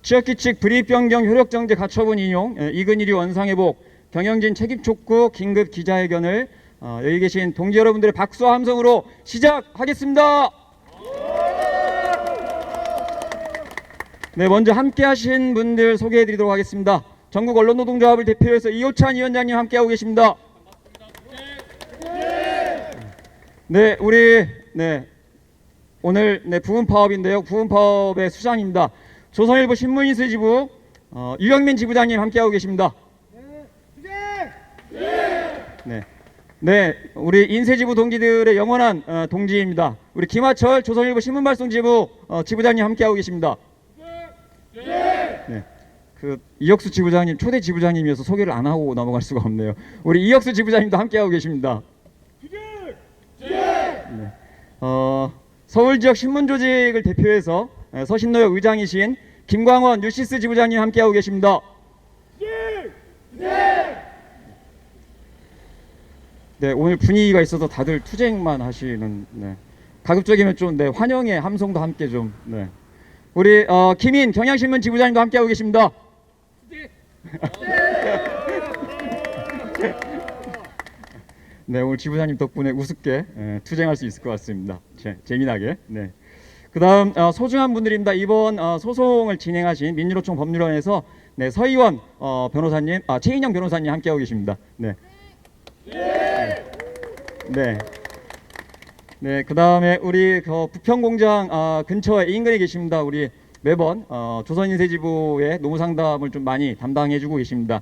취업규칙 불이익 변경 효력정지 가처분 인용, 이근일위 원상회복, 경영진 책임촉구 긴급 기자회견을 여기 계신 동지 여러분들의 박수와 함성으로 시작하겠습니다. 네, 먼저 함께 하신 분들 소개해 드리도록 하겠습니다. 전국 언론노동조합을 대표해서 이호찬 위원장님 함께하고 계십니다. 네, 우리 오늘 부분파업인데요. 부분파업의 수장입니다. 조선일보 신문인쇄지부 유영민 지부장님 함께하고 계십니다. 네, 우리 인쇄지부 동지들의 영원한 동지입니다. 우리 김하철 조선일보 신문발송지부 지부장님 함께하고 계십니다. 네, 이혁수 지부장님 초대 지부장님이어서 소개를 안 하고 넘어갈 수가 없네요. 우리 이혁수 지부장님도 함께하고 계십니다. 네, 서울 지역 신문 조직을 대표해서 서신노역 의장이신 김광원 뉴시스 지부장님 함께하고 계십니다. 네, 오늘 분위기가 있어서 다들 투쟁만 하시는, 가급적이면 좀 환영의 함성도 함께 좀. 우리 김인 경향신문 지부장님도 함께하고 계십니다. 네, 오늘 지부장님 덕분에 우습게 투쟁할 수 있을 것 같습니다. 재미나게. 네. 그 다음 소중한 분들입니다. 이번 소송을 진행하신 민주노총 법률원에서 서희원 변호사님, 최인영 변호사님 함께하고 계십니다. 네, 그 다음에 우리 부평공장 근처에 인근에 계십니다. 우리 매번 조선인쇄지부의 노무상담을 좀 많이 담당해주고 계십니다.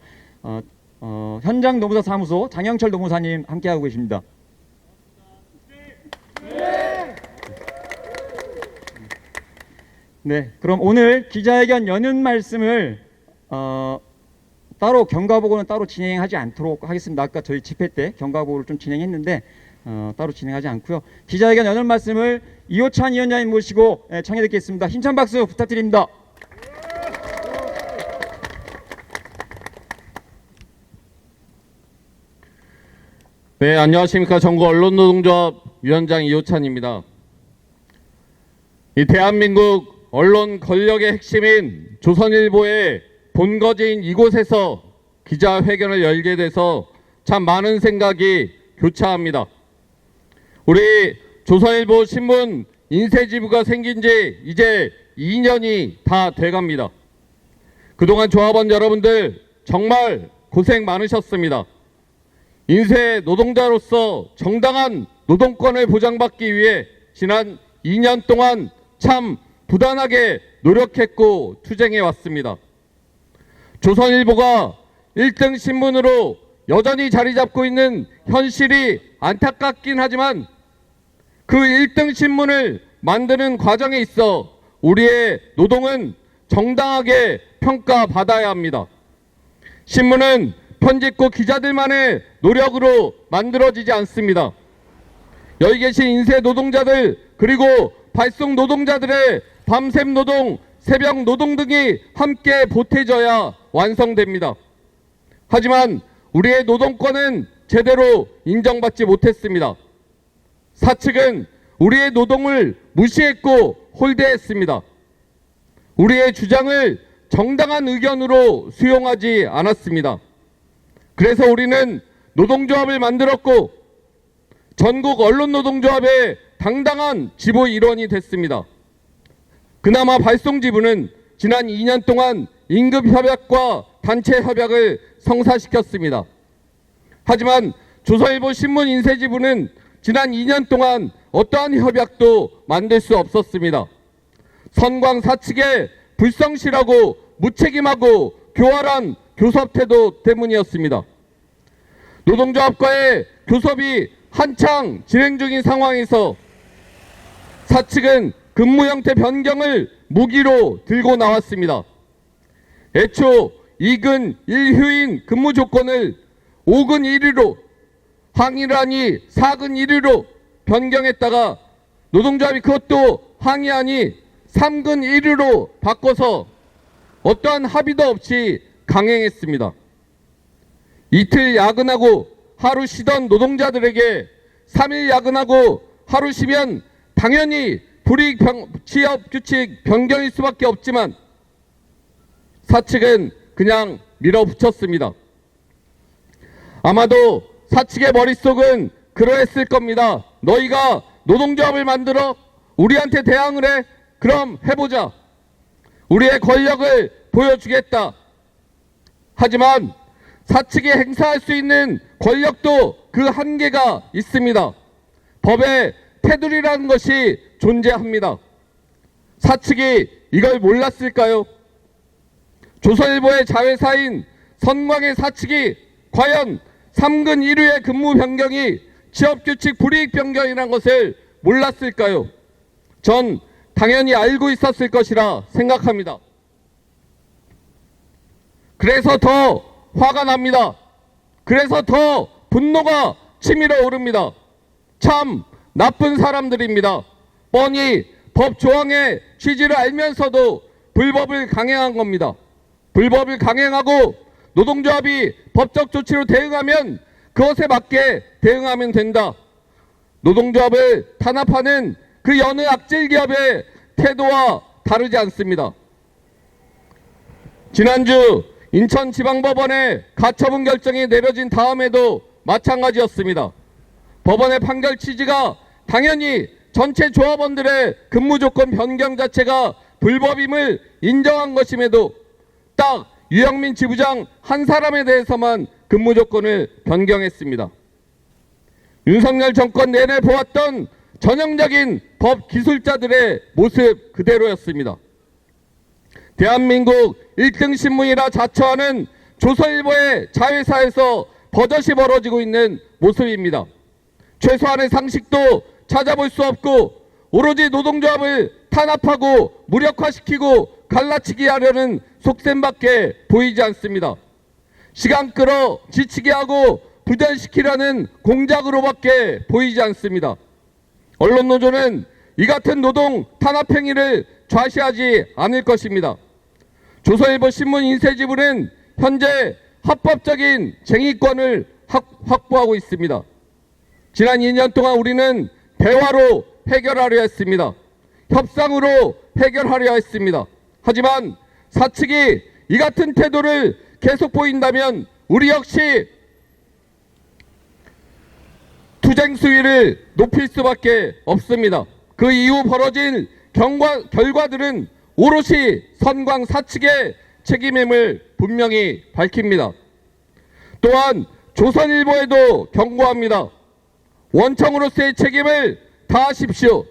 현장 노무사 사무소 장영철 노무사님 함께하고 계십니다. 네, 그럼 오늘 기자회견 여는 말씀을 따로 경과보고는 따로 진행하지 않도록 하겠습니다. 아까 저희 집회 때 경과보고를 좀 진행했는데 따로 진행하지 않고요. 기자회견 여는 말씀을 이호찬 위원장님 모시고 청해 듣겠습니다. 힘찬 박수 부탁드립니다. 네, 안녕하십니까. 전국 언론노동조합 위원장 이호찬입니다. 이 대한민국 언론 권력의 핵심인 조선일보의 본거지인 이곳에서 기자회견을 열게 돼서 참 많은 생각이 교차합니다. 우리 조선일보 신문 인쇄지부가 생긴 지 이제 2년이 다 돼갑니다. 그동안 조합원 여러분들 정말 고생 많으셨습니다. 인쇄 노동자로서 정당한 노동권을 보장받기 위해 지난 2년 동안 참 부단하게 노력했고 투쟁해 왔습니다. 조선일보가 1등 신문으로 여전히 자리 잡고 있는 현실이 안타깝긴 하지만 그 1등 신문을 만드는 과정에 있어 우리의 노동은 정당하게 평가받아야 합니다. 신문은 편집국 기자들만의 노력으로 만들어지지 않습니다. 여기 계신 인쇄 노동자들 그리고 발송 노동자들의 밤샘 노동, 새벽 노동 등이 함께 보태져야 완성됩니다. 하지만 우리의 노동권은 제대로 인정받지 못했습니다. 사측은 우리의 노동을 무시했고 홀대했습니다. 우리의 주장을 정당한 의견으로 수용하지 않았습니다. 그래서 우리는 노동조합을 만들었고 전국 언론노동조합의 당당한 지부 일원이 됐습니다. 그나마 발송지부는 지난 2년 동안 임금협약과 단체협약을 성사시켰습니다. 하지만 조선일보 신문인쇄지부는 지난 2년 동안 어떠한 협약도 만들 수 없었습니다. 선광 사측의 불성실하고 무책임하고 교활한 교섭 태도 때문이었습니다. 노동조합과의 교섭이 한창 진행 중인 상황에서 사측은 근무 형태 변경을 무기로 들고 나왔습니다. 애초 2근 1휴인 근무 조건을 5근 1위로 항의를 하니 4근 1위로 변경했다가 노동조합이 그것도 항의하니 3근 1위로 바꿔서 어떠한 합의도 없이 강행했습니다. 이틀 야근하고 하루 쉬던 노동자들에게 3일 야근하고 하루 쉬면 당연히 불이익 취업 규칙 변경일 수밖에 없지만 사측은 그냥 밀어붙였습니다. 아마도 사측의 머릿속은 그러했을 겁니다. 너희가 노동조합을 만들어 우리한테 대항을 해? 그럼 해보자. 우리의 권력을 보여주겠다. 하지만 사측이 행사할 수 있는 권력도 그 한계가 있습니다. 법에 테두리라는 것이 존재합니다. 사측이 이걸 몰랐을까요? 조선일보의 자회사인 선광의 사측이 과연 3근 1위의 근무 변경이 취업규칙 불이익 변경이라는 것을 몰랐을까요? 전 당연히 알고 있었을 것이라 생각합니다. 그래서 더 화가 납니다. 그래서 더 분노가 치밀어 오릅니다. 참 나쁜 사람들입니다. 뻔히 법 조항의 취지를 알면서도 불법을 강행한 겁니다. 불법을 강행하고 노동조합이 법적 조치로 대응하면 그것에 맞게 대응하면 된다. 노동조합을 탄압하는 그 여느 악질 기업의 태도와 다르지 않습니다. 지난주 인천지방법원의 가처분 결정이 내려진 다음에도 마찬가지였습니다. 법원의 판결 취지가 당연히 전체 조합원들의 근무조건 변경 자체가 불법임을 인정한 것임에도 딱 유영민 지부장 한 사람에 대해서만 근무조건을 변경했습니다. 윤석열 정권 내내 보았던 전형적인 법 기술자들의 모습 그대로였습니다. 대한민국 1등 신문이라 자처하는 조선일보의 자회사에서 버젓이 벌어지고 있는 모습입니다. 최소한의 상식도 찾아볼 수 없고 오로지 노동조합을 탄압하고 무력화시키고 갈라치기 하려는 속셈밖에 보이지 않습니다. 시간 끌어 지치게 하고 부전시키려는 공작으로밖에 보이지 않습니다. 언론노조는 이 같은 노동 탄압 행위를 좌시하지 않을 것입니다. 조선일보 신문 인쇄지부는 현재 합법적인 쟁의권을 확보하고 있습니다. 지난 2년 동안 우리는 대화로 해결하려 했습니다. 협상으로 해결하려 했습니다. 하지만 사측이 이 같은 태도를 계속 보인다면 우리 역시 투쟁 수위를 높일 수밖에 없습니다. 그 이후 벌어진 결과들은 오롯이 선광 사측의 책임임을 분명히 밝힙니다. 또한 조선일보에도 경고합니다. 원청으로서의 책임을 다하십시오.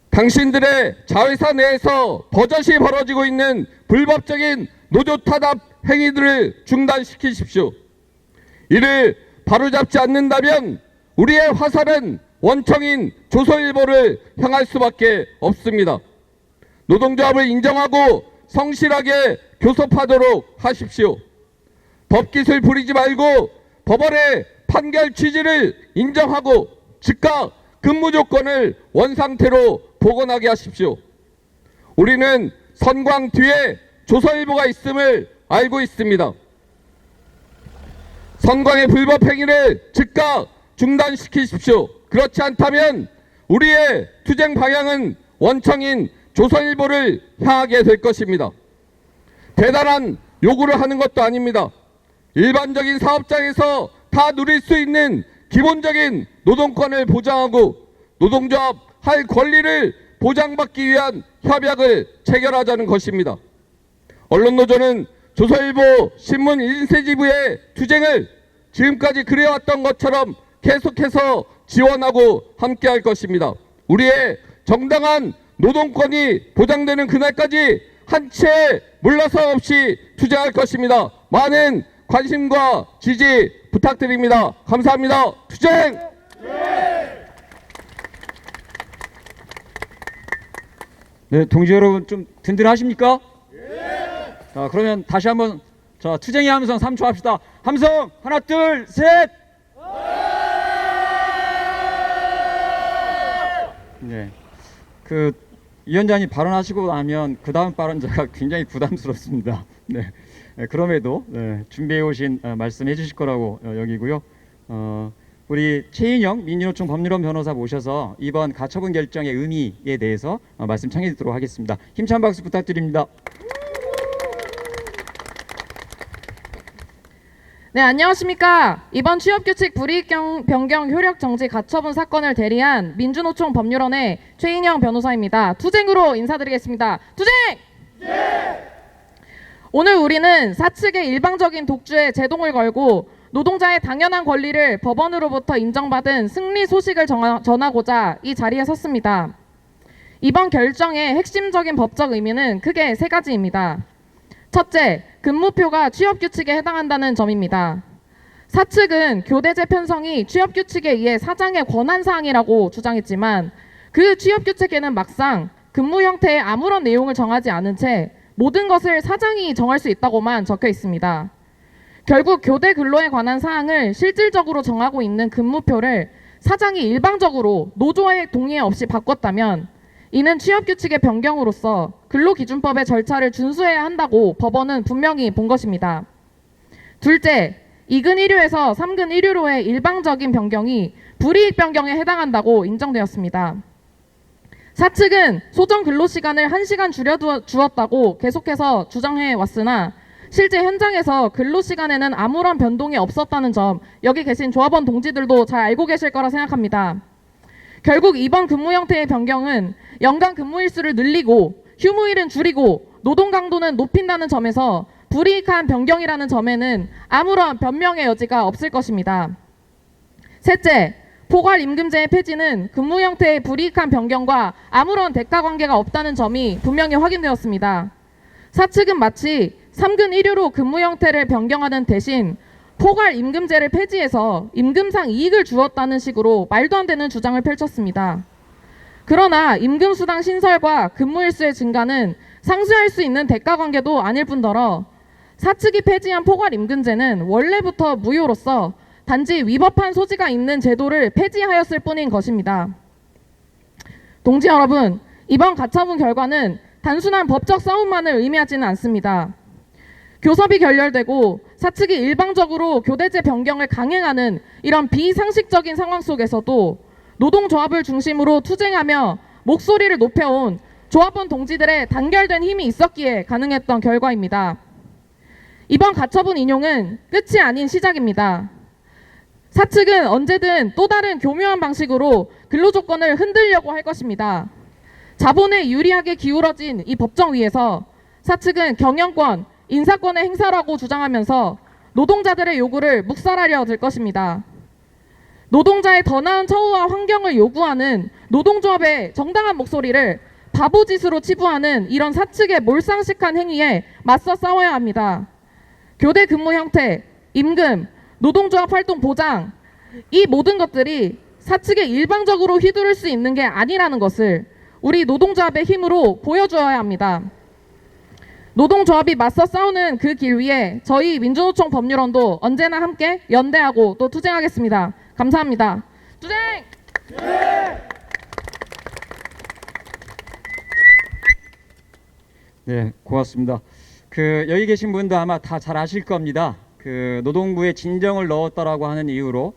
당신들의 자회사 내에서 버젓이 벌어지고 있는 불법적인 노조 탄압 행위들을 중단시키십시오. 이를 바로잡지 않는다면 우리의 화살은 원청인 조선일보를 향할 수밖에 없습니다. 노동조합을 인정하고 성실하게 교섭하도록 하십시오. 법기술 부리지 말고 법원의 판결 취지를 인정하고 즉각 근무 조건을 원상태로 복원하게 하십시오. 우리는 선광 뒤에 조선일보가 있음을 알고 있습니다. 선광의 불법 행위를 즉각 중단시키십시오. 그렇지 않다면 우리의 투쟁 방향은 원청인 조선일보를 향하게 될 것입니다. 대단한 요구를 하는 것도 아닙니다. 일반적인 사업장에서 다 누릴 수 있는 기본적인 노동권을 보장하고 노동조합 할 권리를 보장받기 위한 협약을 체결하자는 것입니다. 언론노조는 조선일보 신문 인쇄지부의 투쟁을 지금까지 그래왔던 것처럼 계속해서 지원하고 함께할 것입니다. 우리의 정당한 노동권이 보장되는 그날까지 한 채 물러서 없이 투쟁할 것입니다. 많은 관심과 지지 부탁드립니다. 감사합니다. 투쟁! 네, 동지 여러분 좀 든든하십니까? 자, 그러면 다시 한번 투쟁의 함성 3초 합시다. 함성 하나 둘 셋. 네, 그 위원장이 발언하시고 나면 그 다음 발언자가 굉장히 부담스럽습니다. 네, 그럼에도 준비해 오신 말씀해 주실 거라고 여기고요. 우리 최인영 민주노총 법률원 변호사 모셔서 이번 가처분 결정의 의미에 대해서 말씀 청해 듣도록 하겠습니다. 힘찬 박수 부탁드립니다. 네, 안녕하십니까. 이번 취업규칙 불이익 변경 효력 정지 가처분 사건을 대리한 민주노총 법률원의 최인영 변호사입니다. 투쟁으로 인사드리겠습니다. 투쟁! 오늘 우리는 사측의 일방적인 독주에 제동을 걸고 노동자의 당연한 권리를 법원으로부터 인정받은 승리 소식을 전하고자 이 자리에 섰습니다. 이번 결정의 핵심적인 법적 의미는 크게 세 가지입니다. 첫째, 근무표가 취업규칙에 해당한다는 점입니다. 사측은 교대제 편성이 취업규칙에 의해 사장의 권한사항이라고 주장했지만 그 취업규칙에는 막상 근무 형태에 아무런 내용을 정하지 않은 채 모든 것을 사장이 정할 수 있다고만 적혀 있습니다. 결국 교대 근로에 관한 사항을 실질적으로 정하고 있는 근무표를 사장이 일방적으로 노조의 동의 없이 바꿨다면 이는 취업규칙의 변경으로서 근로기준법의 절차를 준수해야 한다고 법원은 분명히 본 것입니다. 둘째, 2근 1류에서 3근 1류로의 일방적인 변경이 불이익 변경에 해당한다고 인정되었습니다. 사측은 소정 근로시간을 1시간 줄여주었다고 계속해서 주장해 왔으나 실제 현장에서 근로시간에는 아무런 변동이 없었다는 점 여기 계신 조합원 동지들도 잘 알고 계실 거라 생각합니다. 결국 이번 근무 형태의 변경은 연간 근무일수를 늘리고 휴무일은 줄이고 노동 강도는 높인다는 점에서 불이익한 변경이라는 점에는 아무런 변명의 여지가 없을 것입니다. 셋째, 포괄임금제의 폐지는 근무 형태의 불이익한 변경과 아무런 대가 관계가 없다는 점이 분명히 확인되었습니다. 사측은 마치 3근 1류로 근무 형태를 변경하는 대신 포괄임금제를 폐지해서 임금상 이익을 주었다는 식으로 말도 안 되는 주장을 펼쳤습니다. 그러나 임금수당 신설과 근무일수의 증가는 상쇄할 수 있는 대가 관계도 아닐 뿐더러 사측이 폐지한 포괄임금제는 원래부터 무효로서 단지 위법한 소지가 있는 제도를 폐지하였을 뿐인 것입니다. 동지 여러분, 이번 가처분 결과는 단순한 법적 싸움만을 의미하지는 않습니다. 교섭이 결렬되고 사측이 일방적으로 교대제 변경을 강행하는 이런 비상식적인 상황 속에서도 노동조합을 중심으로 투쟁하며 목소리를 높여온 조합원 동지들의 단결된 힘이 있었기에 가능했던 결과입니다. 이번 가처분 인용은 끝이 아닌 시작입니다. 사측은 언제든 또 다른 교묘한 방식으로 근로조건을 흔들려고 할 것입니다. 자본에 유리하게 기울어진 이 법정 위에서 사측은 경영권, 인사권의 행사라고 주장하면서 노동자들의 요구를 묵살하려 들 것입니다. 노동자의 더 나은 처우와 환경을 요구하는 노동조합의 정당한 목소리를 바보짓으로 치부하는 이런 사측의 몰상식한 행위에 맞서 싸워야 합니다. 교대 근무 형태, 임금, 노동조합 활동 보장, 이 모든 것들이 사측에 일방적으로 휘두를 수 있는 게 아니라는 것을 우리 노동조합의 힘으로 보여주어야 합니다. 노동조합이 맞서 싸우는 그 길 위에 저희 민주노총 법률원도 언제나 함께 연대하고 또 투쟁하겠습니다. 감사합니다. 투쟁! 네, 고맙습니다. 여기 계신 분도 아마 다 잘 아실 겁니다. 노동부에 진정을 넣었다라고 하는 이유로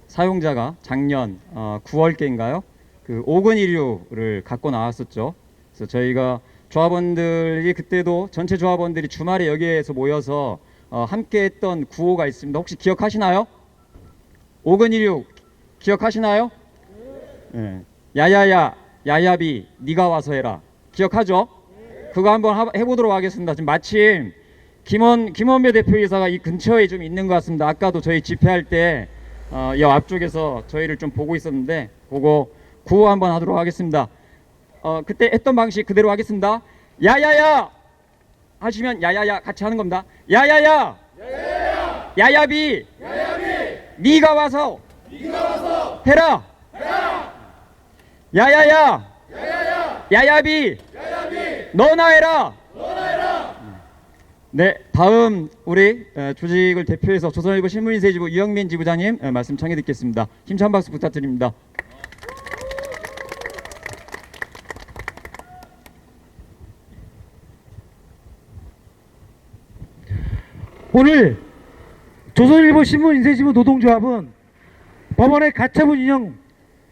사용자가 작년 9월께인가요? 5근 1류를 갖고 나왔었죠. 그래서 저희가 조합원들이 그때도 전체 조합원들이 주말에 여기에서 모여서 함께 했던 구호가 있습니다. 혹시 기억하시나요? 5근 1류 기억하시나요? 네. 야야야 야야비 네가 와서 해라. 기억하죠? 그거 한번 해보도록 하겠습니다. 지금 마침 김원배 대표이사가 이 근처에 좀 있는 것 같습니다. 아까도 저희 집회할 때 이 앞쪽에서 저희를 좀 보고 있었는데 그거 구호 한번 하도록 하겠습니다. 그때 했던 방식 그대로 하겠습니다. 야야야 하시면 야야야 같이 하는 겁니다. 야야야 야야비 네가 와서 해라. 야야야 야야비 너나 해라. 네, 다음 우리 조직을 대표해서 조선일보 신문인쇄지부 유영민 지부장님 말씀 청해 듣겠습니다. 힘찬 박수 부탁드립니다. 오늘 조선일보 신문인쇄지부 노동조합은 법원의 가처분 인용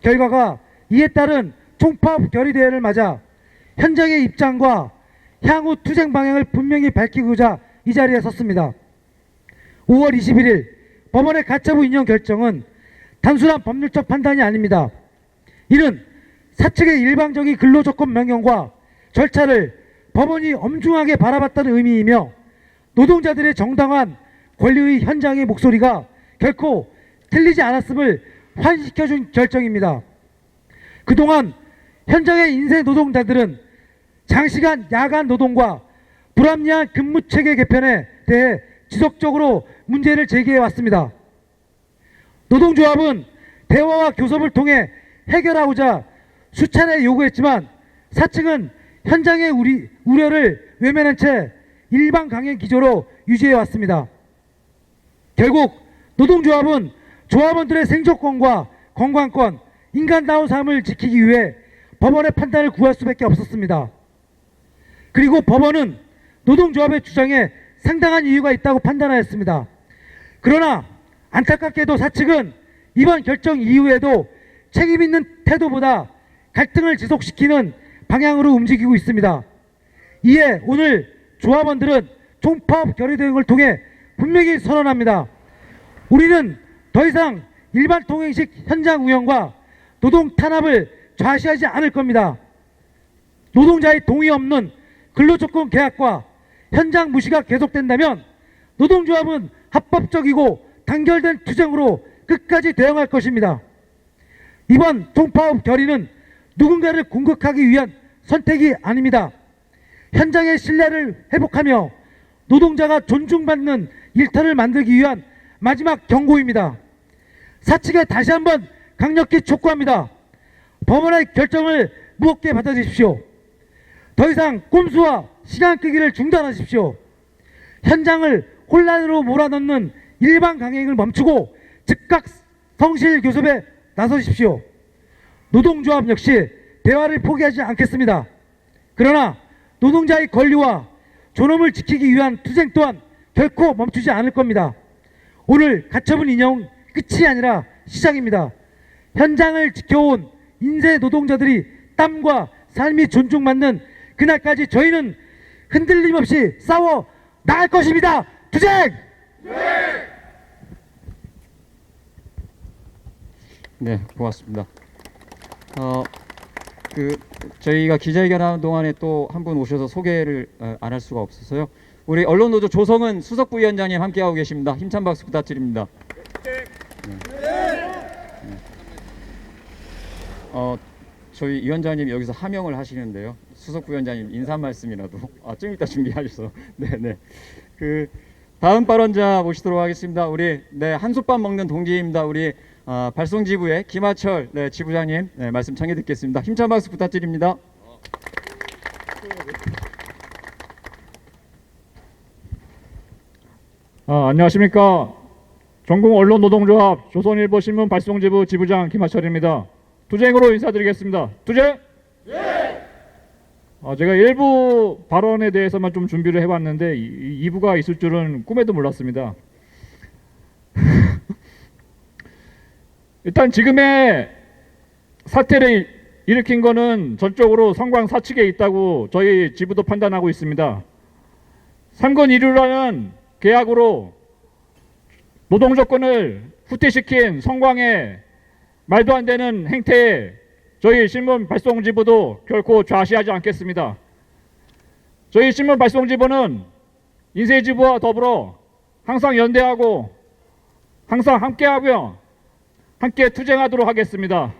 결과가 이에 따른 총파업 결의대회를 맞아 현장의 입장과 향후 투쟁 방향을 분명히 밝히고자 이 자리에 섰습니다. 5월 21일 법원의 가처분 인용 결정은 단순한 법률적 판단이 아닙니다. 이는 사측의 일방적인 근로조건 변경과 절차를 법원이 엄중하게 바라봤다는 의미이며 노동자들의 정당한 권리의 현장의 목소리가 결코 틀리지 않았음을 환시켜준 결정입니다. 그동안 현장의 인쇄 노동자들은 장시간 야간 노동과 불합리한 근무체계 개편에 대해 지속적으로 문제를 제기해 왔습니다. 노동조합은 대화와 교섭을 통해 해결하고자 수차례 요구했지만 사측은 현장의 우려를 외면한 채 일방 강행 기조로 유지해 왔습니다. 결국 노동조합은 조합원들의 생존권과 건강권, 인간다운 삶을 지키기 위해 법원의 판단을 구할 수밖에 없었습니다. 그리고 법원은 노동조합의 주장에 상당한 이유가 있다고 판단하였습니다. 그러나 안타깝게도 사측은 이번 결정 이후에도 책임 있는 태도보다 갈등을 지속시키는 방향으로 움직이고 있습니다. 이에 오늘 조합원들은 총파업 결의 대응을 통해 분명히 선언합니다. 우리는 더 이상 일반 통행식 현장 운영과 노동 탄압을 좌시하지 않을 겁니다. 노동자의 동의 없는 근로조건 계약과 현장 무시가 계속된다면 노동조합은 합법적이고 단결된 투쟁으로 끝까지 대응할 것입니다. 이번 총파업 결의는 누군가를 공격하기 위한 선택이 아닙니다. 현장의 신뢰를 회복하며 노동자가 존중받는 일터를 만들기 위한 마지막 경고입니다. 사측에 다시 한번 강력히 촉구합니다. 법원의 결정을 무겁게 받아주십시오. 더 이상 꼼수와 시간 끄기를 중단하십시오. 현장을 혼란으로 몰아넣는 일방 강행을 멈추고 즉각 성실 교섭에 나서십시오. 노동조합 역시 대화를 포기하지 않겠습니다. 그러나 노동자의 권리와 존엄을 지키기 위한 투쟁 또한 결코 멈추지 않을 겁니다. 오늘 가처분 인용 끝이 아니라 시작입니다. 현장을 지켜온 인쇄 노동자들이 땀과 삶이 존중받는 그날까지 저희는 흔들림 없이 싸워 나갈 것입니다. 투쟁! 네, 고맙습니다. 저희가 기자회견하는 동안에 또 한 분 오셔서 소개를 안 할 수가 없어서요. 우리 언론노조 조성은 수석부위원장님 함께하고 계십니다. 힘찬 박수 부탁드립니다. 저희 위원장님 여기서 하명을 하시는데요. 수석부위원장님 인사 말씀이라도 좀 이따 준비하셔서 네네. 다음 발언자 모시도록 하겠습니다. 우리 한솥밥 먹는 동지입니다. 우리 발송지부의 김하철 지부장님 말씀 청해 듣겠습니다. 힘찬 박수 부탁드립니다. 안녕하십니까. 전국언론노동조합 조선일보 신문 발송지부 지부장 김하철입니다. 투쟁으로 인사드리겠습니다. 투쟁! 제가 일부 발언에 대해서만 좀 준비를 해봤는데 2부가 있을 줄은 꿈에도 몰랐습니다. 일단 지금의 사태를 일으킨 거는 전적으로 성광 사측에 있다고 저희 지부도 판단하고 있습니다. 3권 1유라는 계약으로 노동조건을 후퇴시킨 성광의 말도 안 되는 행태에 저희 신문 발송지부도 결코 좌시하지 않겠습니다. 저희 신문 발송지부는 인쇄지부와 더불어 항상 연대하고 항상 함께하고요. 함께 투쟁하도록 하겠습니다.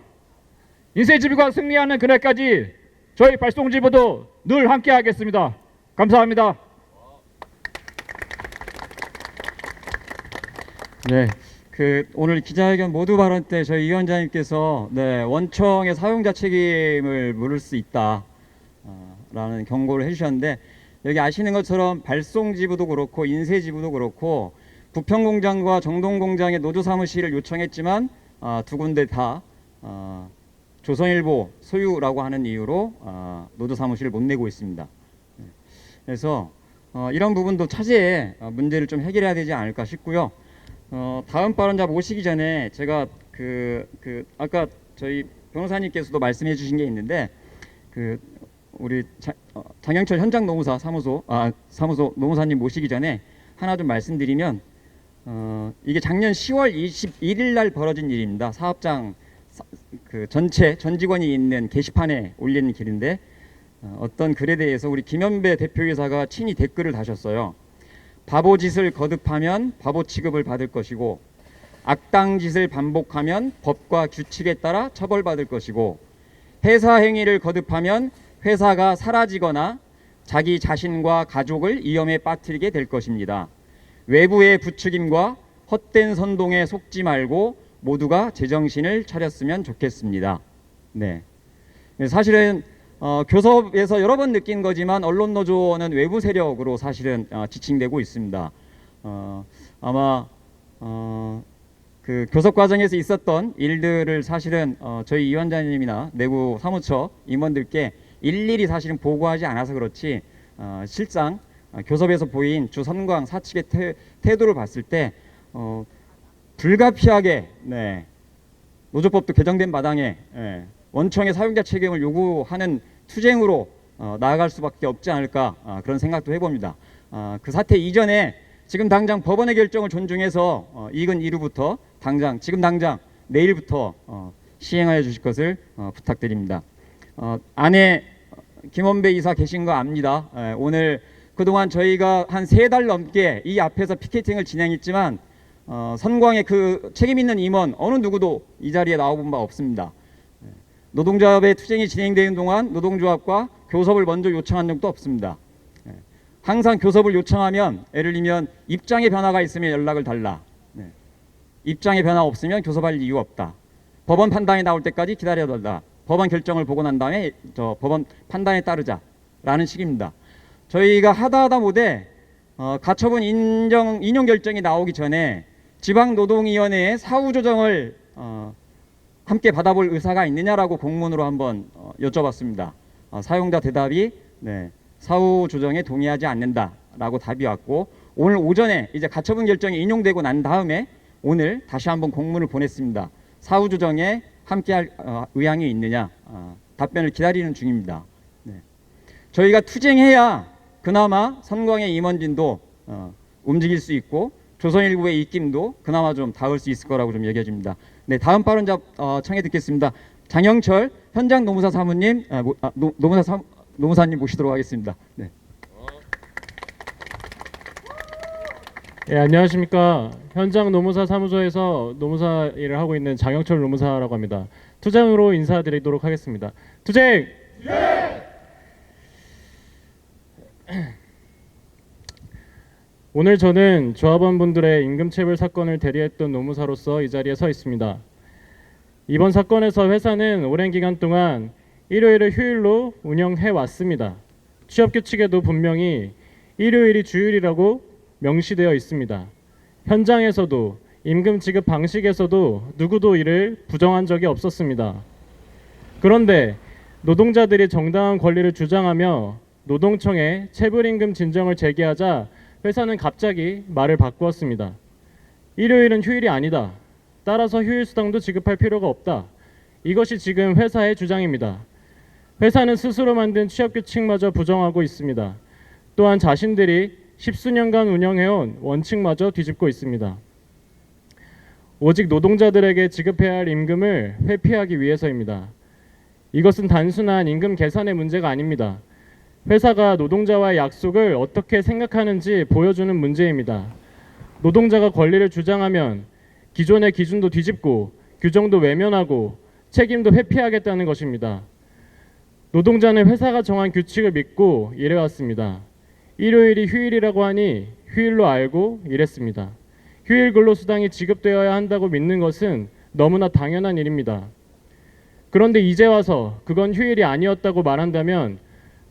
인쇄지부가 승리하는 그날까지 저희 발송지부도 늘 함께하겠습니다. 감사합니다. 네, 오늘 기자회견 모두 발언 때 저희 위원장님께서 원청의 사용자 책임을 물을 수 있다 라는 경고를 해주셨는데, 여기 아시는 것처럼 발송지부도 그렇고 인쇄지부도 그렇고 부평공장과 정동공장의 노조 사무실을 요청했지만 두 군데 다 조선일보 소유라고 하는 이유로 노조 사무실을 못 내고 있습니다. 그래서 이런 부분도 차제에 문제를 좀 해결해야 되지 않을까 싶고요. 다음 발언자 모시기 전에 제가 아까 저희 변호사님께서도 말씀해 주신 게 있는데, 우리 장영철 현장 노무사 사무소 노무사님 모시기 전에 하나 좀 말씀드리면, 이게 작년 10월 21일 날 벌어진 일입니다. 사업장 그 전체 전 직원이 있는 게시판에 올린 글인데 어떤 글에 대해서 우리 김현배 대표이사가 친히 댓글을 다셨어요. 바보짓을 거듭하면 바보 취급을 받을 것이고 악당짓을 반복하면 법과 규칙에 따라 처벌받을 것이고 회사 행위를 거듭하면 회사가 사라지거나 자기 자신과 가족을 위험에 빠뜨리게 될 것입니다. 외부의 부추김과 헛된 선동에 속지 말고 모두가 제정신을 차렸으면 좋겠습니다. 네. 사실은 교섭에서 여러 번 느낀 거지만 언론노조는 외부 세력으로 사실은 지칭되고 있습니다. 아마 그 교섭 과정에서 있었던 일들을 사실은 저희 이 위원장님이나 내부 사무처 임원들께 일일이 사실은 보고하지 않아서 그렇지 실상 교섭에서 보인 주 선광 사측의 태도를 봤을 때 불가피하게 노조법도 개정된 마당에 원청의 사용자 책임을 요구하는 투쟁으로 나아갈 수밖에 없지 않을까 그런 생각도 해봅니다. 그 사태 이전에 지금 당장 법원의 결정을 존중해서 이건 2루부터 지금 당장 내일부터 시행하여 주실 것을 부탁드립니다. 안에 김원배 이사 계신 거 압니다. 오늘 그동안 저희가 한 3달 넘게 이 앞에서 피켓팅을 진행했지만 선광의 그 책임 있는 임원 어느 누구도 이 자리에 나와본 바 없습니다. 노동조합의 투쟁이 진행되는 동안 노동조합과 교섭을 먼저 요청한 적도 없습니다. 항상 교섭을 요청하면 예를 들면 입장의 변화가 있으면 연락을 달라. 입장의 변화 없으면 교섭할 이유 없다. 법원 판단이 나올 때까지 기다려달라. 법원 결정을 보고 난 다음에 법원 판단에 따르자라는 식입니다. 저희가 하다 못해 가처분 인용 결정이 나오기 전에 지방노동위원회의 사후 조정을 함께 받아볼 의사가 있느냐라고 공문으로 한번 여쭤봤습니다. 사용자 대답이 사후 조정에 동의하지 않는다라고 답이 왔고 오늘 오전에 이제 가처분 결정이 인용되고 난 다음에 오늘 다시 한번 공문을 보냈습니다. 사후 조정에 함께할 의향이 있느냐 답변을 기다리는 중입니다. 저희가 투쟁해야 그나마 선광의 임원진도 움직일 수 있고 조선일보의 입김도 그나마 좀 닿을 수 있을 거라고 좀 얘기해 줍니다. 네, 다음 발언자 청해 듣겠습니다. 장영철 현장 노무사 사무님, 노무사님 모시도록 하겠습니다. 네. 예, 안녕하십니까. 현장 노무사 사무소에서 노무사 일을 하고 있는 장영철 노무사라고 합니다. 투쟁으로 인사드리도록 하겠습니다. 투쟁! 오늘 저는 조합원분들의 임금체불 사건을 대리했던 노무사로서 이 자리에 서 있습니다. 이번 사건에서 회사는 오랜 기간 동안 일요일을 휴일로 운영해 왔습니다. 취업규칙에도 분명히 일요일이 주율이라고 명시되어 있습니다. 현장에서도 임금 지급 방식에서도 누구도 이를 부정한 적이 없었습니다. 그런데 노동자들이 정당한 권리를 주장하며 노동청에 체불임금 진정을 제기하자 회사는 갑자기 말을 바꾸었습니다. 일요일은 휴일이 아니다. 따라서 휴일 수당도 지급할 필요가 없다. 이것이 지금 회사의 주장입니다. 회사는 스스로 만든 취업규칙마저 부정하고 있습니다. 또한 자신들이 십수년간 운영해온 원칙마저 뒤집고 있습니다. 오직 노동자들에게 지급해야 할 임금을 회피하기 위해서입니다. 이것은 단순한 임금 계산의 문제가 아닙니다. 회사가 노동자와의 약속을 어떻게 생각하는지 보여주는 문제입니다. 노동자가 권리를 주장하면 기존의 기준도 뒤집고 규정도 외면하고 책임도 회피하겠다는 것입니다. 노동자는 회사가 정한 규칙을 믿고 일해왔습니다. 일요일이 휴일이라고 하니 휴일로 알고 일했습니다. 휴일 근로수당이 지급되어야 한다고 믿는 것은 너무나 당연한 일입니다. 그런데 이제 와서 그건 휴일이 아니었다고 말한다면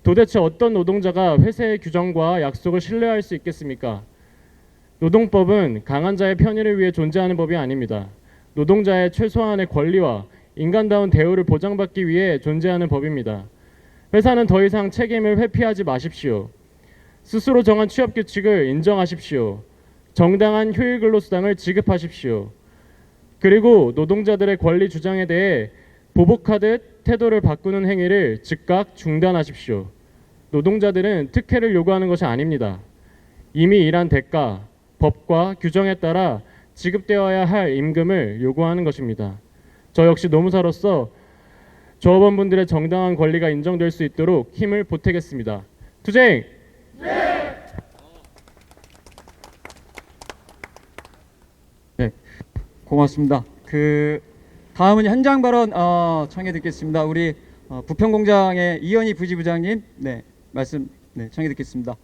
도대체 어떤 노동자가 회사의 규정과 약속을 신뢰할 수 있겠습니까? 노동법은 강한 자의 편의를 위해 존재하는 법이 아닙니다. 노동자의 최소한의 권리와 인간다운 대우를 보장받기 위해 존재하는 법입니다. 회사는 더 이상 책임을 회피하지 마십시오. 스스로 정한 취업규칙을 인정하십시오. 정당한 휴일 근로수당을 지급하십시오. 그리고 노동자들의 권리 주장에 대해 보복하듯 태도를 바꾸는 행위를 즉각 중단하십시오. 노동자들은 특혜를 요구하는 것이 아닙니다. 이미 일한 대가, 법과 규정에 따라 지급되어야 할 임금을 요구하는 것입니다. 저 역시 노무사로서 조합원분들의 정당한 권리가 인정될 수 있도록 힘을 보태겠습니다. 투쟁! 네, 고맙습니다. 다음은 현장 발언 청해 듣겠습니다. 우리 부평공장의 이현희 부지부장님, 네, 말씀 청해 듣겠습니다.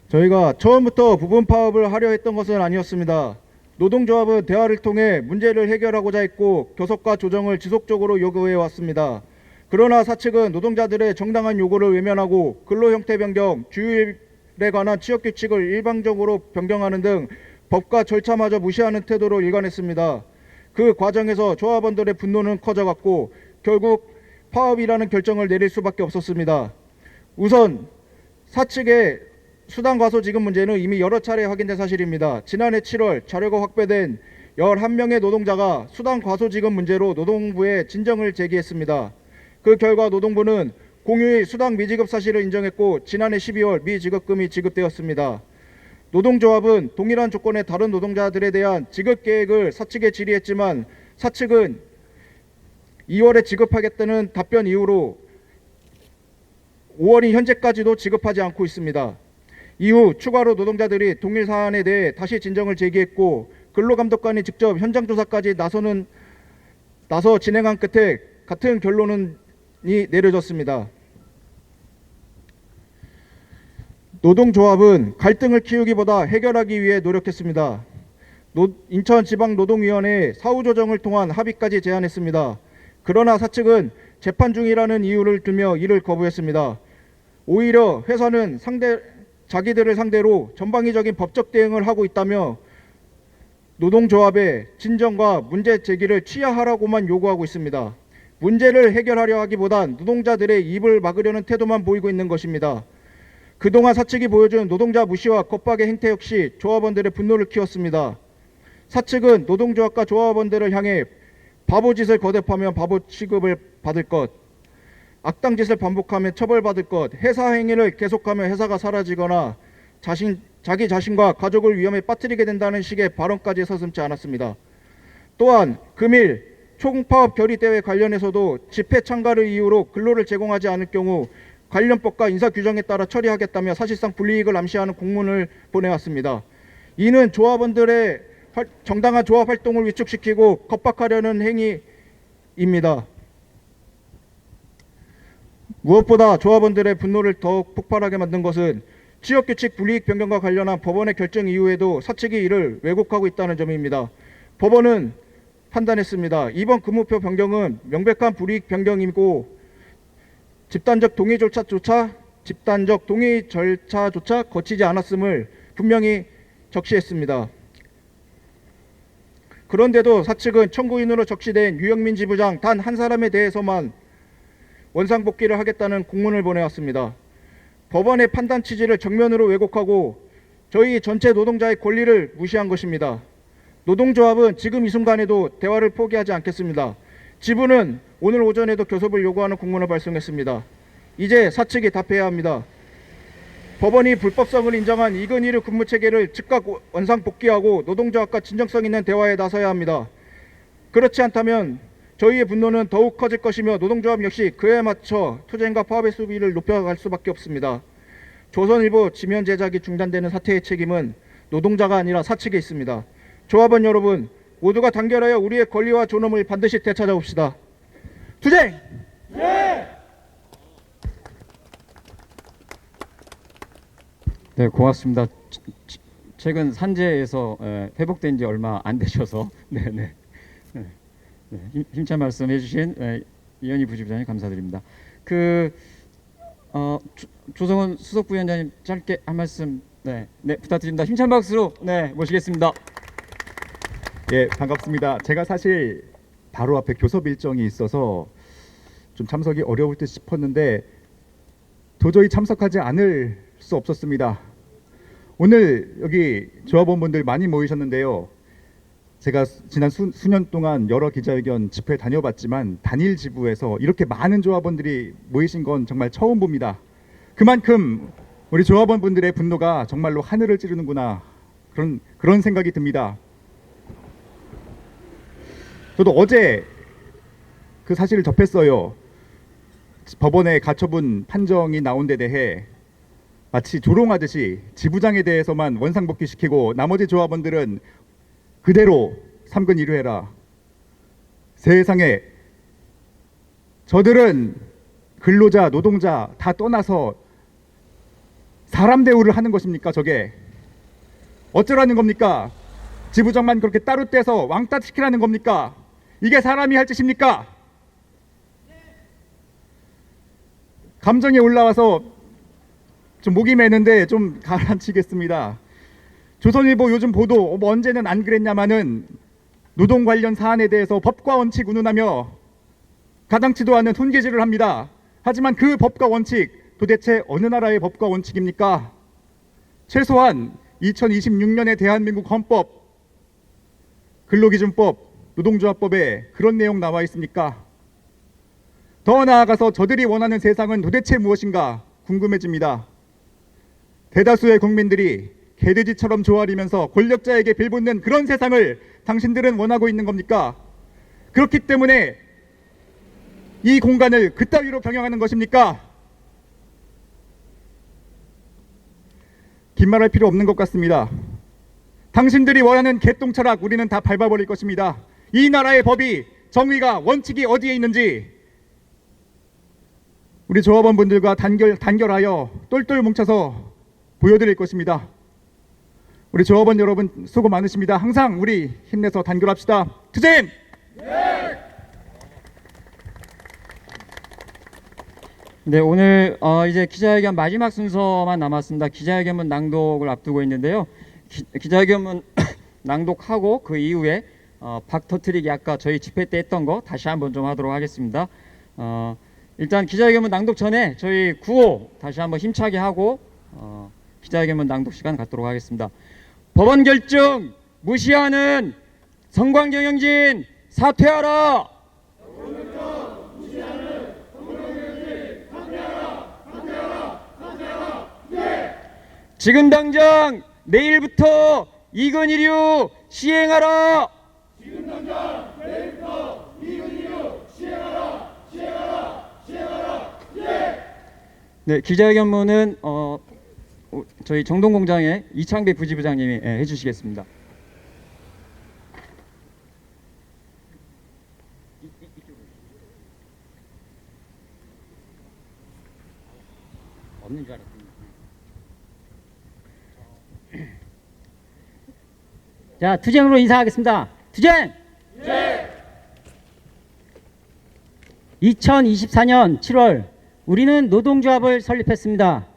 저희가 처음부터 부분 파업을 하려 했던 것은 아니었습니다. 노동조합은 대화를 통해 문제를 해결하고자 했고 교섭과 조정을 지속적으로 요구해 왔습니다. 그러나 사측은 노동자들의 정당한 요구를 외면하고 근로 형태 변경, 주휴일에 관한 취업 규칙을 일방적으로 변경하는 등 법과 절차마저 무시하는 태도로 일관했습니다. 그 과정에서 조합원들의 분노는 커져갔고 결국 파업이라는 결정을 내릴 수밖에 없었습니다. 우선 사측의 수당 과소 지급 문제는 이미 여러 차례 확인된 사실입니다. 지난해 7월 자료가 확보된 11명의 노동자가 수당 과소 지급 문제로 노동부에 진정을 제기했습니다. 그 결과 노동부는 공휴일 수당 미지급 사실을 인정했고 지난해 12월 미지급금이 지급되었습니다. 노동조합은 동일한 조건의 다른 노동자들에 대한 지급 계획을 사측에 질의했지만 사측은 2월에 지급하겠다는 답변 이후로 5월인 현재까지도 지급하지 않고 있습니다. 이후 추가로 노동자들이 동일 사안에 대해 다시 진정을 제기했고 근로감독관이 직접 현장 조사까지 나서 진행한 끝에 같은 결론이 내려졌습니다. 노동조합은 갈등을 키우기보다 해결하기 위해 노력했습니다. 인천지방노동위원회에 사후조정을 통한 합의까지 제안했습니다. 그러나 사측은 재판 중이라는 이유를 들며 이를 거부했습니다. 오히려 회사는 자기들을 상대로 전방위적인 법적 대응을 하고 있다며 노동조합의 진정과 문제 제기를 취하하라고만 요구하고 있습니다. 문제를 해결하려 하기보단 노동자들의 입을 막으려는 태도만 보이고 있는 것입니다. 그동안 사측이 보여준 노동자 무시와 겁박의 행태 역시 조합원들의 분노를 키웠습니다. 사측은 노동조합과 조합원들을 향해 바보짓을 거듭하면 바보 취급을 받을 것, 악당짓을 반복하면 처벌받을 것, 회사 행위를 계속하면 회사가 사라지거나 자기 자신과 가족을 위험에 빠뜨리게 된다는 식의 발언까지 서슴지 않았습니다. 또한 금일 총파업 결의대회 관련해서도 집회 참가를 이유로 근로를 제공하지 않을 경우 관련법과 인사규정에 따라 처리하겠다며 사실상 불이익을 암시하는 공문을 보내왔습니다. 이는 조합원들의 정당한 조합 활동을 위축시키고 겁박하려는 행위입니다. 무엇보다 조합원들의 분노를 더욱 폭발하게 만든 것은 취업규칙 불이익 변경과 관련한 법원의 결정 이후에도 사측이 이를 왜곡하고 있다는 점입니다. 법원은 판단했습니다. 이번 근무표 변경은 명백한 불이익 변경이고 집단적 동의 절차조차 거치지 않았음을 분명히 적시했습니다. 그런데도 사측은 청구인으로 적시된 유영민 지부장 단 한 사람에 대해서만 원상복귀를 하겠다는 공문을 보내왔습니다. 법원의 판단 취지를 정면으로 왜곡하고 저희 전체 노동자의 권리를 무시한 것입니다. 노동조합은 지금 이 순간에도 대화를 포기하지 않겠습니다. 지부는 오늘 오전에도 교섭을 요구하는 공문을 발송했습니다. 이제 사측이 답해야 합니다. 법원이 불법성을 인정한 이근일의 근무체계를 즉각 원상복귀하고 노동조합과 진정성 있는 대화에 나서야 합니다. 그렇지 않다면 저희의 분노는 더욱 커질 것이며 노동조합 역시 그에 맞춰 투쟁과 파업의 수비를 높여갈 수밖에 없습니다. 조선일보 지면 제작이 중단되는 사태의 책임은 노동자가 아니라 사측에 있습니다. 조합원 여러분 모두가 단결하여 우리의 권리와 존엄을 반드시 되찾아옵시다. 투쟁! 네, 고맙습니다. 최근 산재에서 회복된 지 얼마 안 되셔서 힘찬 말씀 해주신 이현희 부지부장님 감사드립니다. 조성은 수석부위원장님 짧게 한 말씀 부탁드립니다. 힘찬 박수로 모시겠습니다. 예, 반갑습니다. 제가 사실 바로 앞에 교섭 일정이 있어서 좀 참석이 어려울 듯 싶었는데 도저히 참석하지 않을 수 없었습니다. 오늘 여기 조합원분들 많이 모이셨는데요. 제가 지난 수년 동안 여러 기자회견 집회 다녀봤지만 단일 지부에서 이렇게 많은 조합원들이 모이신 건 정말 처음 봅니다. 그만큼 우리 조합원분들의 분노가 정말로 하늘을 찌르는구나 그런 생각이 듭니다. 저도 어제 그 사실을 접했어요. 법원의 가처분 판정이 나온 데 대해 마치 조롱하듯이 지부장에 대해서만 원상복귀시키고 나머지 조합원들은 그대로 3근 1회라. 세상에, 저들은 근로자, 노동자 다 떠나서 사람 대우를 하는 것입니까? 저게 어쩌라는 겁니까? 지부장만 그렇게 따로 떼서 왕따 시키라는 겁니까? 이게 사람이 할 짓입니까? 감정이 올라와서 좀 목이 매는데 좀 가라앉히겠습니다. 조선일보 요즘 보도 언제는 안 그랬냐마는 노동 관련 사안에 대해서 법과 원칙 운운하며 가당치도 않은 손괴질을 합니다. 하지만 그 법과 원칙 도대체 어느 나라의 법과 원칙입니까? 최소한 2026년의 대한민국 헌법, 근로기준법, 노동조합법에 그런 내용 나와 있습니까? 더 나아가서 저들이 원하는 세상은 도대체 무엇인가 궁금해집니다. 대다수의 국민들이 개돼지처럼 조아리면서 권력자에게 빌붙는 그런 세상을 당신들은 원하고 있는 겁니까? 그렇기 때문에 이 공간을 그따위로 경영하는 것입니까? 긴 말할 필요 없는 것 같습니다. 당신들이 원하는 개똥철학 우리는 다 밟아버릴 것입니다. 이 나라의 법이, 정의가, 원칙이 어디에 있는지 우리 조합원분들과 단결하여 똘똘 뭉쳐서 보여드릴 것입니다. 우리 조합원 여러분 수고 많으십니다. 항상 우리 힘내서 단결합시다. 투쟁! 네, 오늘 이제 기자회견 마지막 순서만 남았습니다. 기자회견문 낭독을 앞두고 있는데요. 기자회견문 낭독하고 그 이후에 박 터트리기 아까 저희 집회 때 했던 거 다시 한번 좀 하도록 하겠습니다. 일단 기자회견문 낭독 전에 저희 구호 다시 한번 힘차게 하고 기자회견문 낭독 시간 갖도록 하겠습니다. 법원 결정 무시하는 성광경영진 사퇴하라. 지금 당장 내일부터 이근일유 시행하라. 네, 기자회견문은 저희 정동공장의 이창배 부지부장님이 해주시겠습니다. 없는 줄 알았습니다. 자, 투쟁으로 인사하겠습니다. 투쟁! 2024년 7월 우리는 노동조합을 설립했습니다.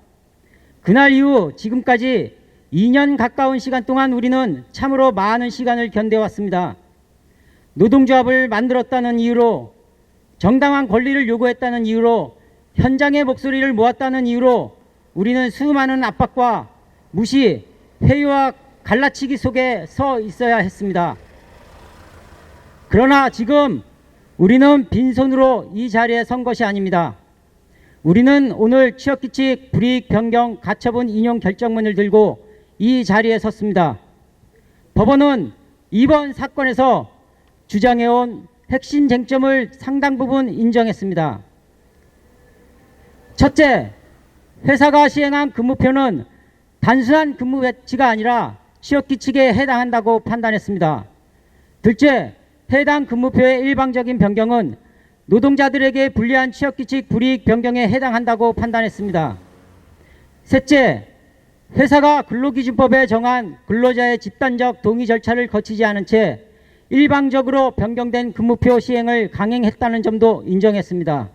그날 이후 지금까지 2년 가까운 시간 동안 우리는 참으로 많은 시간을 견뎌왔습니다. 노동조합을 만들었다는 이유로, 정당한 권리를 요구했다는 이유로, 현장의 목소리를 모았다는 이유로 우리는 수많은 압박과 무시, 회유와 갈라치기 속에 서 있어야 했습니다. 그러나 지금 우리는 빈손으로 이 자리에 선 것이 아닙니다. 우리는 오늘 취업규칙 불이익 변경 가처분 인용 결정문을 들고 이 자리에 섰습니다. 법원은 이번 사건에서 주장해온 핵심 쟁점을 상당 부분 인정했습니다. 첫째, 회사가 시행한 근무표는 단순한 근무 배치가 아니라 취업규칙에 해당한다고 판단했습니다. 둘째, 해당 근무표의 일방적인 변경은 노동자들에게 불리한 취업규칙 불이익 변경에 해당한다고 판단했습니다. 셋째, 회사가 근로기준법에 정한 근로자의 집단적 동의 절차를 거치지 않은 채 일방적으로 변경된 근무표 시행을 강행했다는 점도 인정했습니다.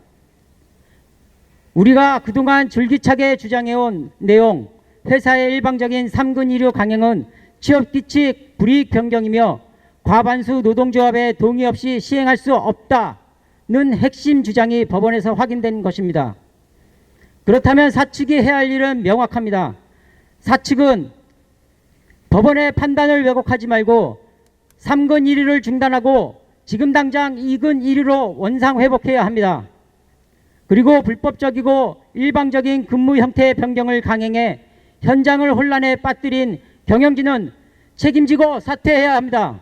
우리가 그동안 줄기차게 주장해온 내용, 회사의 일방적인 3근 1류 강행은 취업규칙 불이익 변경이며 과반수 노동조합의 동의 없이 시행할 수 없다는 핵심 주장이 법원에서 확인된 것입니다. 그렇다면 사측이 해야 할 일은 명확합니다. 사측은 법원의 판단을 왜곡하지 말고 3근 1위를 중단하고 지금 당장 2근 1위로 원상 회복해야 합니다. 그리고 불법적이고 일방적인 근무 형태의 변경을 강행해 현장을 혼란에 빠뜨린 경영진은 책임지고 사퇴해야 합니다.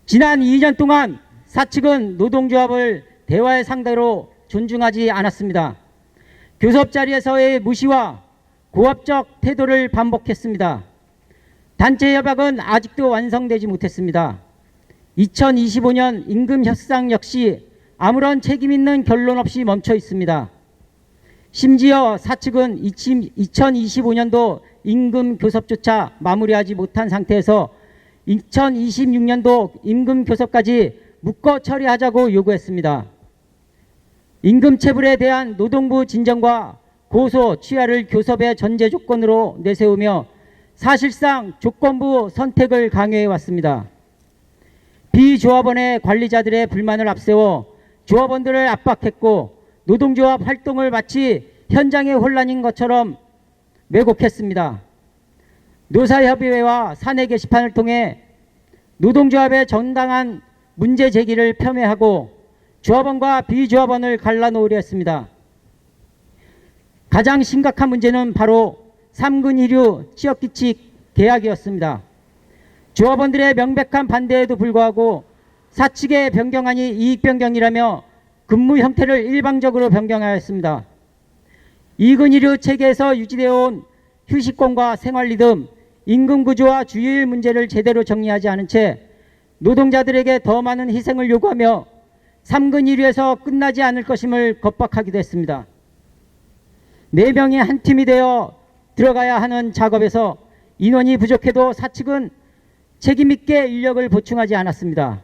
지난 2년 동안 사측은 노동조합을 대화의 상대로 존중하지 않았습니다. 교섭 자리에서의 무시와 고압적 태도를 반복했습니다. 단체 협약은 아직도 완성되지 못했습니다. 2025년 임금 협상 역시 아무런 책임 있는 결론 없이 멈춰 있습니다. 심지어 사측은 2025년도 임금 교섭조차 마무리하지 못한 상태에서 2026년도 임금 교섭까지 묶어 처리하자고 요구했습니다. 임금 체불에 대한 노동부 진정과 고소, 취하를 교섭의 전제 조건으로 내세우며 사실상 조건부 선택을 강요해 왔습니다. 비조합원의 관리자들의 불만을 앞세워 조합원들을 압박했고 노동조합 활동을 마치 현장의 혼란인 것처럼 왜곡했습니다. 노사협의회와 사내 게시판을 통해 노동조합의 정당한 문제 제기를 폄훼하고 조합원과 비조합원을 갈라놓으려 했습니다. 가장 심각한 문제는 바로 3근 1류 취업규칙 계약이었습니다. 조합원들의 명백한 반대에도 불구하고 사측의 변경안이 이익 변경이라며 근무 형태를 일방적으로 변경하였습니다. 2근 1류 체계에서 유지되어 온 휴식권과 생활리듬, 임금 구조와 주휴일 문제를 제대로 정리하지 않은 채 노동자들에게 더 많은 희생을 요구하며 3근 1류에서 끝나지 않을 것임을 겁박하기도 했습니다. 4명이 한 팀이 되어 들어가야 하는 작업에서 인원이 부족해도 사측은 책임있게 인력을 보충하지 않았습니다.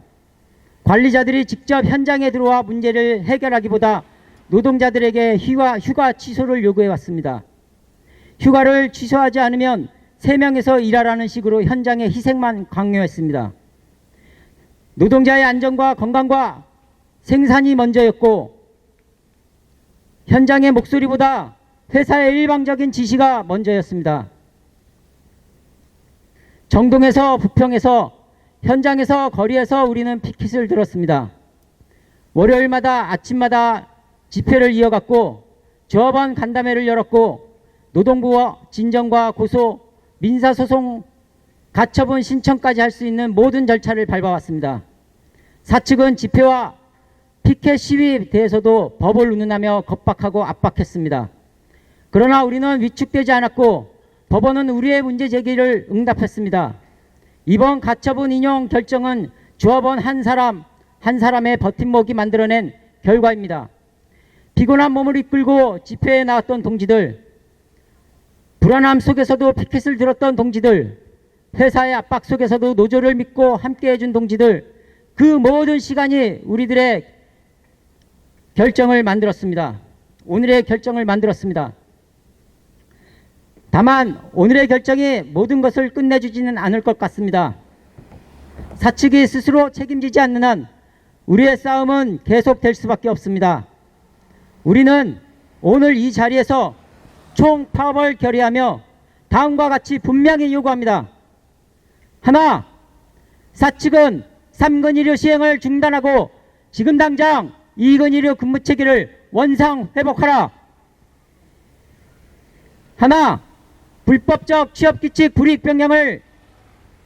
관리자들이 직접 현장에 들어와 문제를 해결하기보다 노동자들에게 휴가 취소를 요구해왔습니다. 휴가를 취소하지 않으면 3명에서 일하라는 식으로 현장의 희생만 강요했습니다. 노동자의 안전과 건강과 생산이 먼저였고 현장의 목소리보다 회사의 일방적인 지시가 먼저였습니다. 정동에서 부평에서 현장에서 거리에서 우리는 피켓을 들었습니다. 월요일마다 아침마다 집회를 이어갔고 조합원 간담회를 열었고 노동부와 진정과 고소, 민사소송, 가처분 신청까지 할 수 있는 모든 절차를 밟아왔습니다. 사측은 집회와 피켓 시위에 대해서도 법을 운운하며 겁박하고 압박했습니다. 그러나 우리는 위축되지 않았고 법원은 우리의 문제 제기를 응답했습니다. 이번 가처분 인용 결정은 조합원 한 사람의 버팀목이 만들어낸 결과입니다. 피곤한 몸을 이끌고 집회에 나왔던 동지들, 불안함 속에서도 피켓을 들었던 동지들, 회사의 압박 속에서도 노조를 믿고 함께해준 동지들, 그 모든 시간이 우리들의 결정을 만들었습니다. 오늘의 결정을 만들었습니다. 다만 오늘의 결정이 모든 것을 끝내주지는 않을 것 같습니다. 사측이 스스로 책임지지 않는 한 우리의 싸움은 계속될 수밖에 없습니다. 우리는 오늘 이 자리에서 총파업을 결의하며 다음과 같이 분명히 요구합니다. 하나, 사측은 3근 1류 시행을 중단하고 지금 당장 2근 1류 근무 체계를 원상 회복하라. 하나, 불법적 취업규칙 불이익 변경을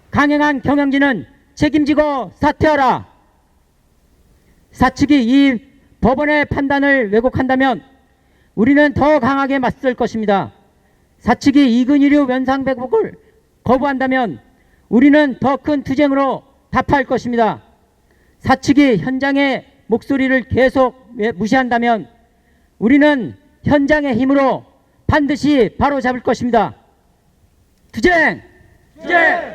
강행한 경영진은 책임지고 사퇴하라. 사측이 이 법원의 판단을 왜곡한다면 우리는 더 강하게 맞설 것입니다. 사측이 2근 1류 원상 회복을 거부한다면 우리는 더 큰 투쟁으로 답할 것입니다. 사측이 현장의 목소리를 계속 무시한다면 우리는 현장의 힘으로 반드시 바로잡을 것입니다. 투쟁! 투쟁!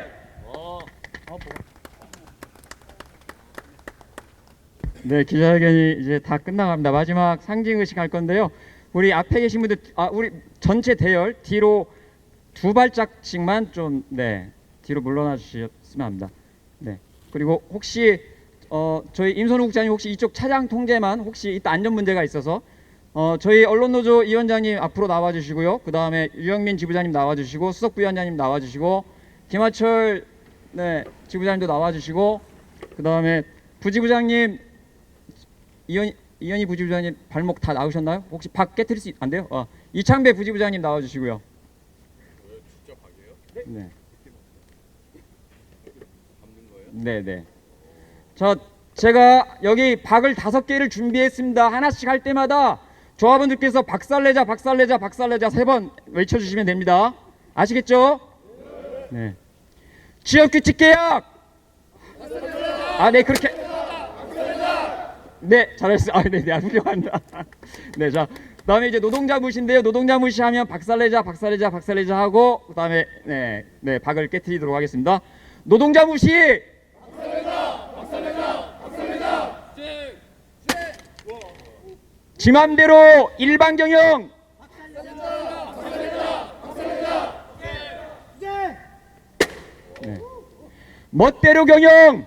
네, 기자회견이 이제 다 끝나갑니다. 마지막 상징의식 할 건데요. 우리 앞에 계신 분들, 우리 전체 대열 뒤로 2발짝씩만 좀, 뒤로 물러나 주셨으면 합니다. 네. 그리고 혹시 저희 임선우 국장님 혹시 이쪽 차량 통제만 혹시 이따 안전 문제가 있어서 저희 언론노조 위원장님 앞으로 나와주시고요. 그 다음에 유영민 지부장님 나와주시고 수석부위원장님 나와주시고 김하철 네, 지부장님도 나와주시고, 그 다음에 부지부장님, 이현희 부지부장님 발목 다 나으셨나요? 혹시 박 깨트릴 수 안 돼요? 이창배 부지부장님 나와주시고요. 네. 네, 네. 제가 여기 박을 5개를 준비했습니다. 하나씩 할 때마다 조합원들께서 박살내자, 박살내자, 박살내자 3번 외쳐주시면 됩니다. 아시겠죠? 네. 지역규칙 개혁. 네, 그렇게. 네, 잘했어요. 네, 훌륭합니다. 네, 자, 그다음에 이제 노동자 무시인데요. 노동자 무시하면 박살내자, 박살내자, 박살내자 하고 그다음에 네, 박을 깨트리도록 하겠습니다. 노동자 무시. 박살내자, 박살내자, 박살내자. 지 맘대로 일반 경영. 네. 멋대로 경영.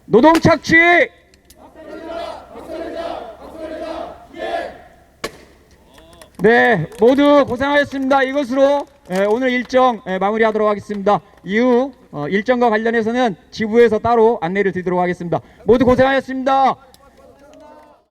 노동 착취. 네, 모두 고생하셨습니다. 이것으로 오늘 일정 마무리하도록 하겠습니다. 이후 일정과 관련해서는 지부에서 따로 안내를 드리도록 하겠습니다. 모두 고생하셨습니다.